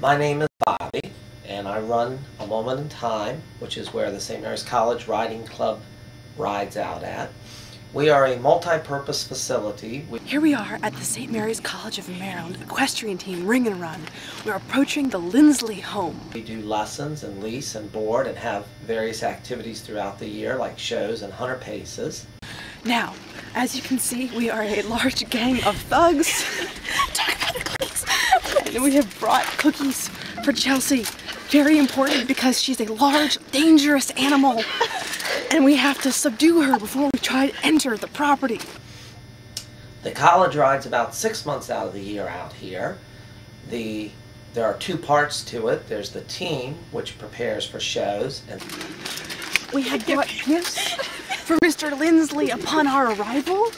My name is Bobby, and I run A Moment in Time, which is where the St. Mary's College Riding Club rides out at. We are a multi-purpose facility. Here we are at the St. Mary's College of Maryland Equestrian Team Ring and Run. We're approaching the Lindsley home. We do lessons and lease and board and have various activities throughout the year like shows and hunter paces. Now, as you can see, we are a large gang of thugs. Talk about the cookies. And we have brought cookies for Chelsea. Very important because she's a large, dangerous animal. And we have to subdue her before we try to enter the property. The college rides about 6 months out of the year out here. There are two parts to it. There's the team, which prepares for shows. And we have brought gifts for Mr. Lindsley upon our arrival.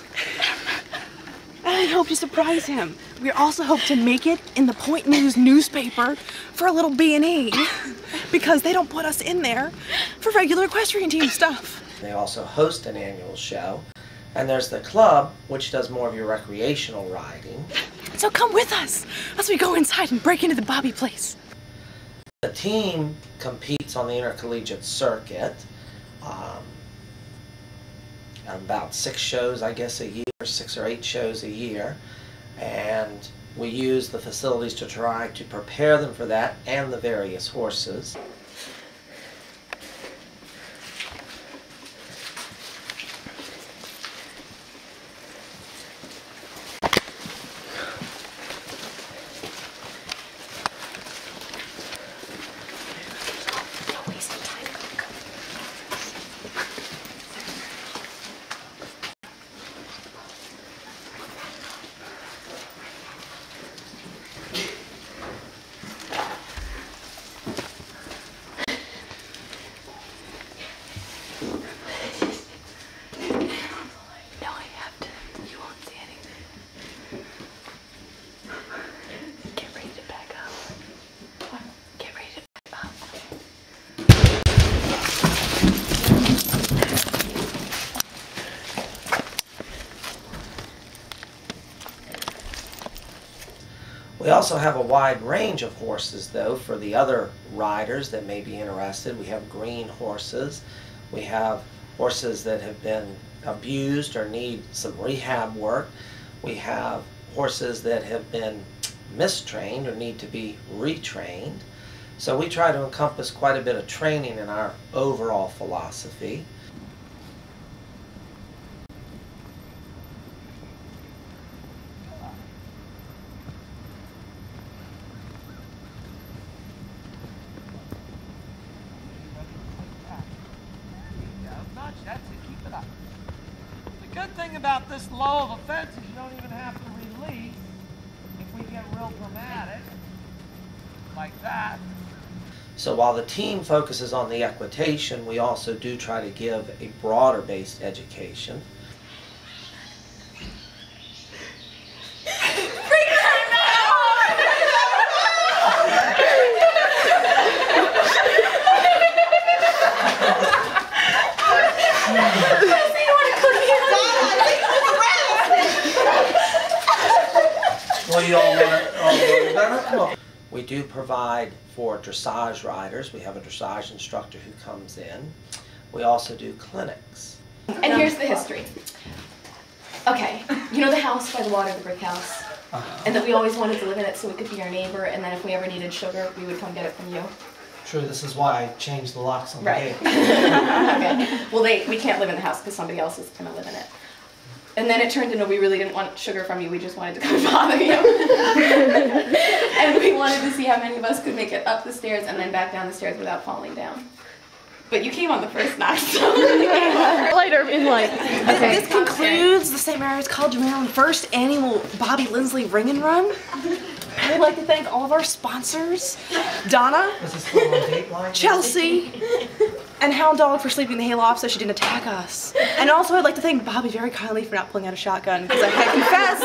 And we hope to surprise him. We also hope to make it in the Point News newspaper for a little B&E because they don't put us in there for regular equestrian team stuff. They also host an annual show. And there's the club, which does more of your recreational riding. So come with us as we go inside and break into the Bobby place. The team competes on the intercollegiate circuit. About 6 shows, I guess, a year, 6 or 8 shows a year. And we use the facilities to try to prepare them for that and the various horses. We also have a wide range of horses, though, for the other riders that may be interested. We have green horses. We have horses that have been abused or need some rehab work. We have horses that have been mistrained or need to be retrained. So we try to encompass quite a bit of training in our overall philosophy. That's it, keep it up. The good thing about this low of a fence is you don't even have to release if we get real dramatic, like that. So while the team focuses on the equitation, we also do try to give a broader based education. We do provide for dressage riders. We have a dressage instructor who comes in. We also do clinics. And here's the history. Okay, you know the house by the water, the brick house? And that we always wanted to live in it so we could be our neighbor, and then if we ever needed sugar, we would come get it from you? True, this is why I changed the locks on the Right. gate. Okay. Well, we can't live in the house because somebody else is going to live in it. And then it turned into we really didn't want sugar from you, we just wanted to come bother you. And we wanted to see how many of us could make it up the stairs and then back down the stairs without falling down. But you came on the first night, so Later in life. Okay. This concludes the St. Mary's College of Maryland first annual Bobby Lindsley Ring and Run. I would like to thank all of our sponsors, Donna, This is still on Dateline. Chelsea, and Hound Dog for sleeping the hayloft so she didn't attack us. And also I'd like to thank Bobby very kindly for not pulling out a shotgun because I confess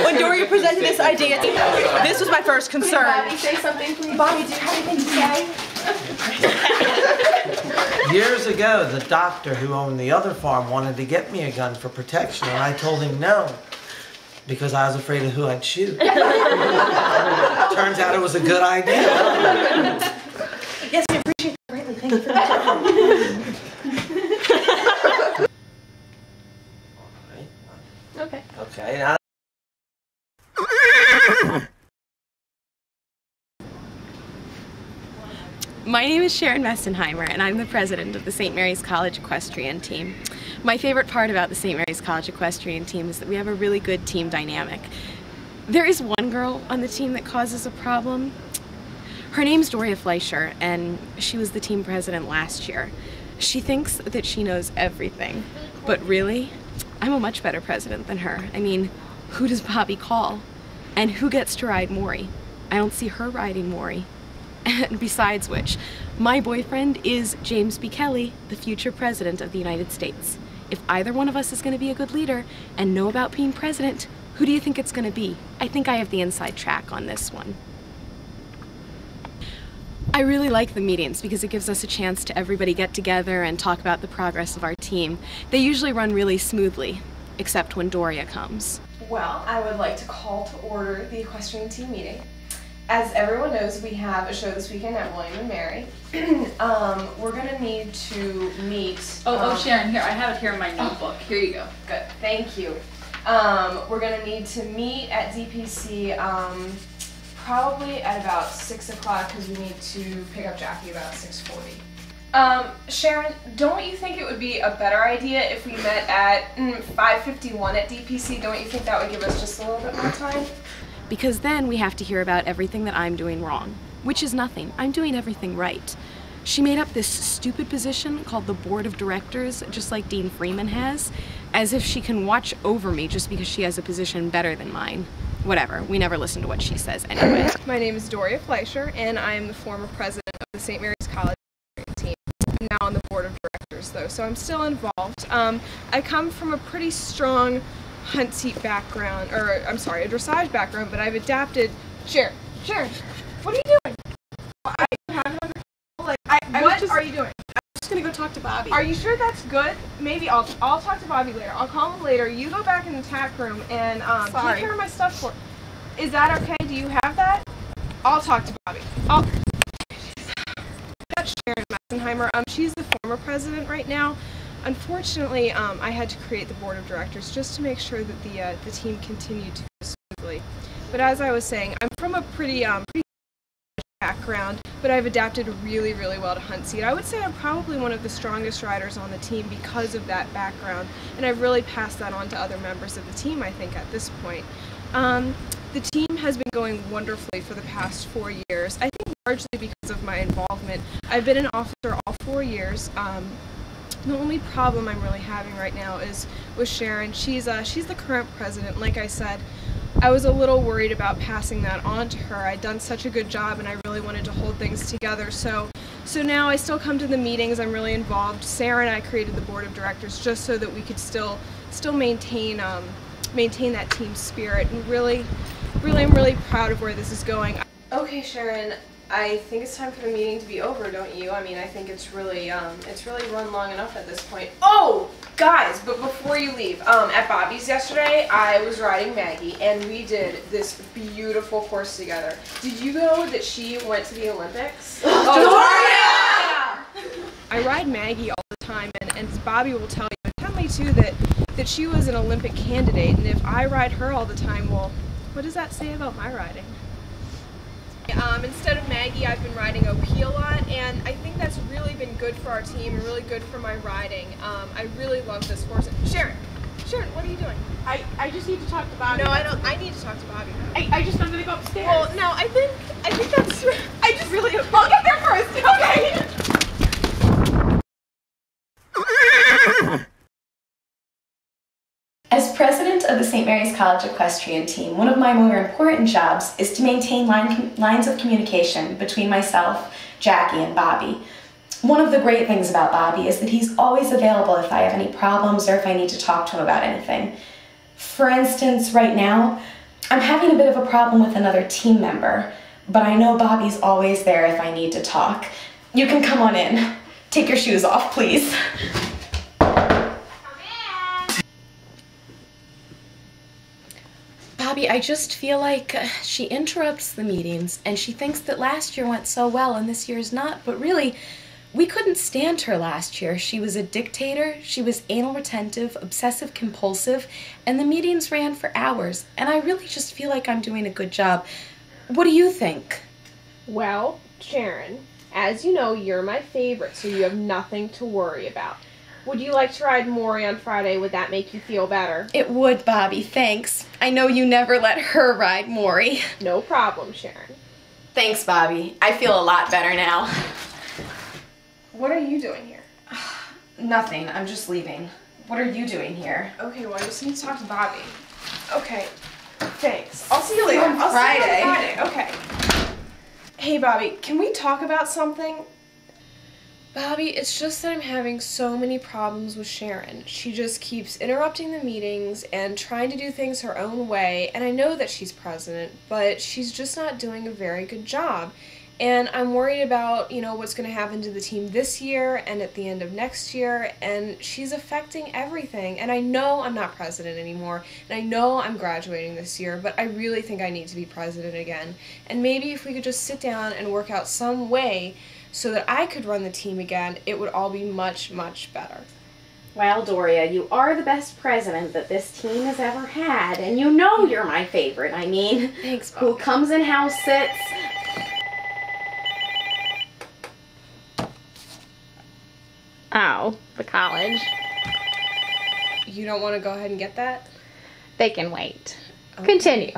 when Doria presented this idea, this was my first concern. Bobby, say something, please. Bobby, do you have anything to say? Years ago, the doctor who owned the other farm wanted to get me a gun for protection, and I told him no, because I was afraid of who I'd shoot. turns out it was a good idea. Yes, I appreciate that greatly. Thank you for that. Okay. Okay, now. My name is Sharon Mestenheimer, and I'm the president of the St. Mary's College Equestrian team. My favorite part about the St. Mary's College Equestrian team is that we have a really good team dynamic. There is one girl on the team that causes a problem. Her name's Doria Fleischer, and she was the team president last year. She thinks that she knows everything, but really, I'm a much better president than her. I mean, who does Bobby call? And who gets to ride Maury? I don't see her riding Maury. And besides which, my boyfriend is James B. Kelly, the future president of the United States. If either one of us is going to be a good leader and know about being president, who do you think it's going to be? I think I have the inside track on this one. I really like the meetings because it gives us a chance to everybody get together and talk about the progress of our team. They usually run really smoothly, except when Doria comes. Well, I would like to call to order the equestrian team meeting. As everyone knows, we have a show this weekend at William & Mary. We're going to need to meet... Sharon, here, I have it here in my notebook. Here you go. Good, thank you. We're going to need to meet at DPC probably at about 6 o'clock because we need to pick up Jackie about 6:40. Sharon, don't you think it would be a better idea if we met at 5:51 at DPC? Don't you think that would give us just a little bit more time? Because then we have to hear about everything that I'm doing wrong, which is nothing. I'm doing everything right. She made up this stupid position called the Board of Directors, just like Dean Freeman has, as if she can watch over me just because she has a position better than mine. Whatever, we never listen to what she says anyway. My name is Doria Fleischer, and I am the former president of the St. Mary's College team. I'm now on the Board of Directors, though, so I'm still involved. I come from a pretty strong hunt seat background, or I'm sorry, a dressage background, but I've adapted. Sharon, what are you doing? I have it under control. What are you doing? I'm just gonna go talk to Bobby. Are you sure that's good? Maybe I'll talk to Bobby later. I'll call him later. You go back in the tack room and take care of my stuff for. Is that okay? Do you have that? I'll talk to Bobby. That's Sharon Mestenheimer. She's the former president right now. Unfortunately, I had to create the board of directors just to make sure that the team continued to go smoothly. But as I was saying, I'm from a pretty background, but I've adapted really, really well to hunt seat. I would say I'm probably one of the strongest riders on the team because of that background, and I've really passed that on to other members of the team, I think, at this point. The team has been going wonderfully for the past 4 years. I think largely because of my involvement. I've been an officer all 4 years. The only problem I'm really having right now is with Sharon. She's the current president. Like I said, I was a little worried about passing that on to her. I'd done such a good job and I really wanted to hold things together. So now I still come to the meetings. I'm really involved. Sarah and I created the board of directors just so that we could still maintain that team spirit. And really, I'm really proud of where this is going. Okay, Sharon. I think it's time for the meeting to be over, don't you? I mean, I think it's really run long enough at this point. Oh, guys, but before you leave, at Bobby's yesterday, I was riding Maggie, and we did this beautiful course together. Did you know that she went to the Olympics? Doria! I ride Maggie all the time, and Bobby will tell you, and tell me too, that she was an Olympic candidate, and if I ride her all the time, well, what does that say about my riding? Instead of Maggie, I've been riding OP a lot, and I think that's really been good for our team and really good for my riding. I really love this horse. Sharon, what are you doing? I just need to talk to Bobby. No, I don't. I need to talk to Bobby. I'm gonna go upstairs. Well, no, I think that's. I just really. I'll get there first. Okay. As president of the St. Mary's College Equestrian team, one of my more important jobs is to maintain lines of communication between myself, Jackie, and Bobby. One of the great things about Bobby is that he's always available if I have any problems or if I need to talk to him about anything. For instance, right now, I'm having a bit of a problem with another team member, but I know Bobby's always there if I need to talk. You can come on in. Take your shoes off, please. Bobby, I just feel like she interrupts the meetings and she thinks that last year went so well and this year's not, but really, we couldn't stand her last year. She was a dictator, she was anal retentive, obsessive compulsive, and the meetings ran for hours, and I really just feel like I'm doing a good job. What do you think? Well, Sharon, as you know, you're my favorite, so you have nothing to worry about. Would you like to ride Maury on Friday? Would that make you feel better? It would, Bobby, thanks. I know you never let her ride Maury. No problem, Sharon. Thanks, Bobby. I feel a lot better now. What are you doing here? Nothing. I'm just leaving. What are you doing here? Okay, well, I just need to talk to Bobby. Okay, thanks. I'll see you later. On Friday. See you on Friday. Okay. Hey, Bobby, can we talk about something? Bobby, it's just that I'm having so many problems with Sharon. She just keeps interrupting the meetings and trying to do things her own way, and I know that she's president, but she's just not doing a very good job. And I'm worried about, what's going to happen to the team this year and at the end of next year, and she's affecting everything. And I know I'm not president anymore, and I know I'm graduating this year, but I really think I need to be president again. And maybe if we could just sit down and work out some way so that I could run the team again, it would all be much, much better. Well, Doria, you are the best president that this team has ever had, and you know you're my favorite. I mean, thanks, Bobby. Who comes in house sits. Oh, the college. You don't want to go ahead and get that? They can wait. Okay. Continue.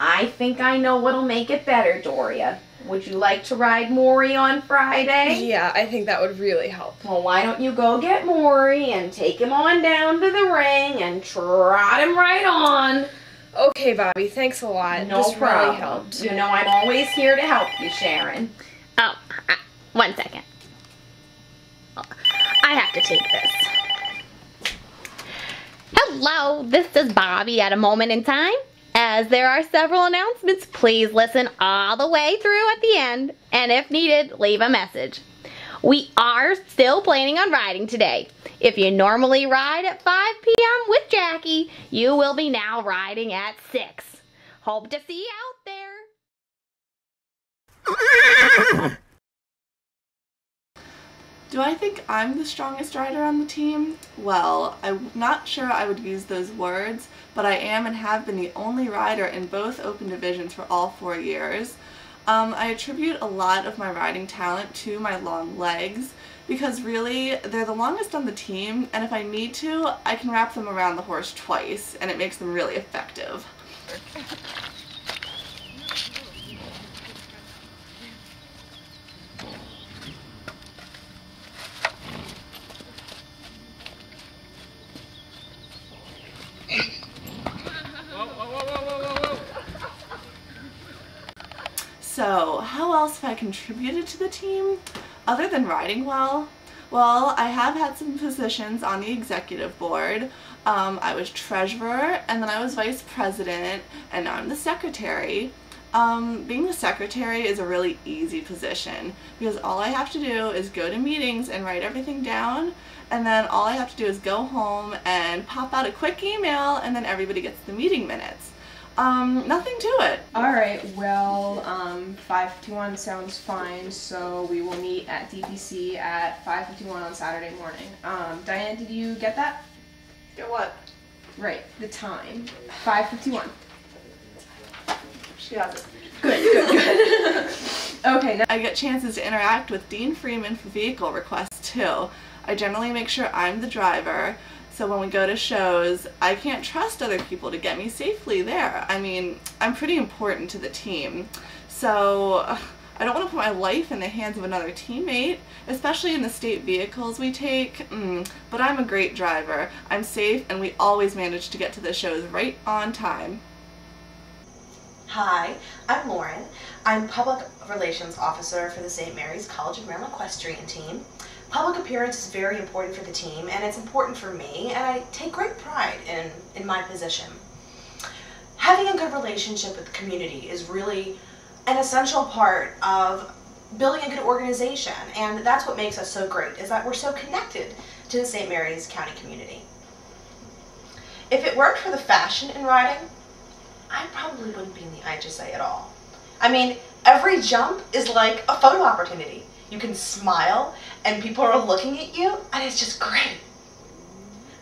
I think I know what'll make it better, Doria. Would you like to ride Maury on Friday? Yeah, I think that would really help. Well, why don't you go get Maury and take him on down to the ring and trot him right on. Okay, Bobby, thanks a lot. No this problem. really helped. You know I'm always here to help you, Sharon. Oh, 1 second. I have to take this. Hello, this is Bobby at a moment in time. As there are several announcements, please listen all the way through at the end, and if needed, leave a message. We are still planning on riding today. If you normally ride at 5 p.m. with Jackie, you will be now riding at 6. Hope to see you out there. Do I think I'm the strongest rider on the team? Well, I'm not sure I would use those words, but I am and have been the only rider in both open divisions for all 4 years. I attribute a lot of my riding talent to my long legs, because really, they're the longest on the team, and if I need to, I can wrap them around the horse twice, and it makes them really effective. So, how else have I contributed to the team, other than riding well? Well, I have had some positions on the executive board. I was treasurer, and then I was vice president, and now I'm the secretary. Being the secretary is a really easy position, because all I have to do is go to meetings and write everything down, and then all I have to do is go home and pop out a quick email, and then everybody gets the meeting minutes. Nothing to it. Alright, well, 5:51 sounds fine, so we will meet at DPC at 5:51 on Saturday morning. Diane, did you get that? Get what? Right, the time. 5:51. She has it. Good. Okay, now I get chances to interact with Dean Freeman for vehicle requests too. I generally make sure I'm the driver, so when we go to shows, I can't trust other people to get me safely there. I mean, I'm pretty important to the team, so I don't want to put my life in the hands of another teammate, especially in the state vehicles we take. But I'm a great driver. I'm safe, and we always manage to get to the shows right on time. Hi, I'm Lauren. I'm Public Relations Officer for the St. Mary's College of Maryland Equestrian team. Public appearance is very important for the team, and it's important for me, and I take great pride in my position. Having a good relationship with the community is really an essential part of building a good organization, and that's what makes us so great, is that we're so connected to the St. Mary's County community. If it worked for the fashion in riding, I probably wouldn't be in the IHSA at all. I mean, every jump is like a photo opportunity. You can smile and people are looking at you and it's just great.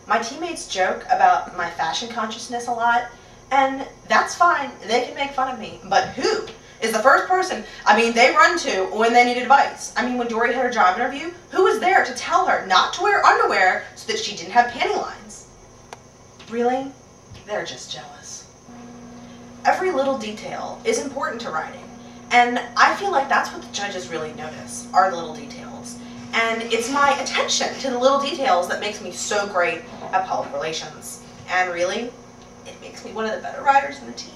My teammates joke about my fashion consciousness a lot, and that's fine, they can make fun of me, but who is the first person, they run to when they need advice? When Dory had her job interview, who was there to tell her not to wear underwear so that she didn't have panty lines? Really? They're just jealous. Every little detail is important to riding, and I feel like that's what the judges really notice, are the little details. And it's my attention to the little details that makes me so great at public relations. And really, it makes me one of the better riders in the team.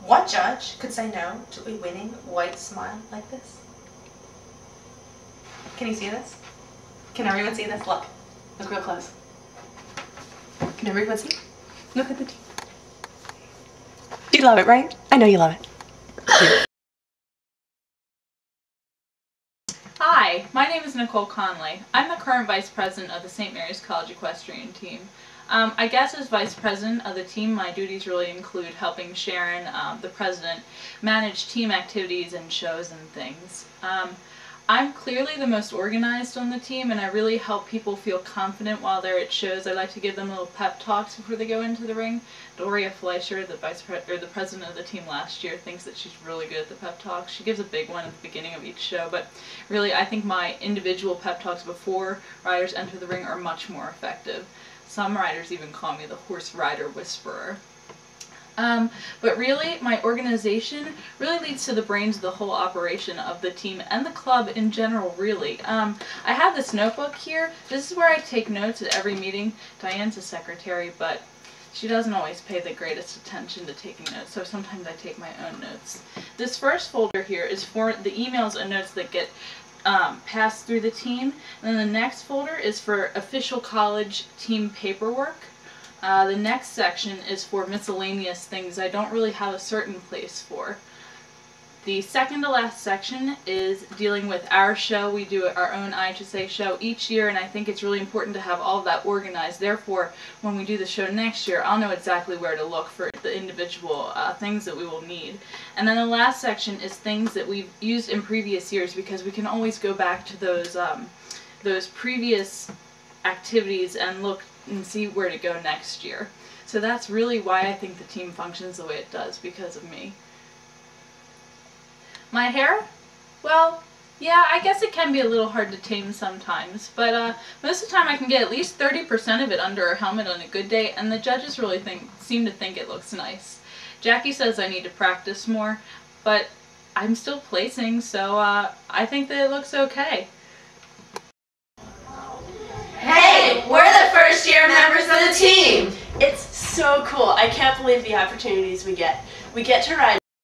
What judge could say no to a winning white smile like this? Can you see this? Can everyone see this? Look. Look real close. Can everyone see? Look at the team. You love it, right? I know you love it. Hi, my name is Nicole Conley. I'm the current Vice President of the St. Mary's College Equestrian team. I guess as Vice President of the team, my duties really include helping Sharon, the President, manage team activities and shows and things. I'm clearly the most organized on the team, and I really help people feel confident while they're at shows. I like to give them little pep talks before they go into the ring. Doria Fleischer, the President of the team last year, thinks that she's really good at the pep talks. She gives a big one at the beginning of each show, but really I think my individual pep talks before riders enter the ring are much more effective. Some riders even call me the horse rider whisperer. But really, my organization really leads to the brains of the whole operation of the team and the club in general, really. I have this notebook here. This is where I take notes at every meeting. Diane's a secretary, but she doesn't always pay the greatest attention to taking notes, so sometimes I take my own notes. This first folder here is for the emails and notes that get passed through the team, and then the next folder is for official college team paperwork. The next section is for miscellaneous things I don't really have a certain place for. The second to last section is dealing with our show. We do our own IHSA show each year, and I think it's really important to have all of that organized. Therefore, when we do the show next year, I'll know exactly where to look for the individual things that we will need. And then the last section is things that we've used in previous years, because we can always go back to those previous activities and look and see where to go next year. So that's really why I think the team functions the way it does, because of me. My hair? Well, yeah, I guess it can be a little hard to tame sometimes, but most of the time I can get at least 30% of it under a helmet on a good day, and the judges really seem to think it looks nice. Jackie says I need to practice more, but I'm still placing, so I think that it looks okay. Hey, we're the first year members of the team! It's so cool. I can't believe the opportunities we get. We get to ride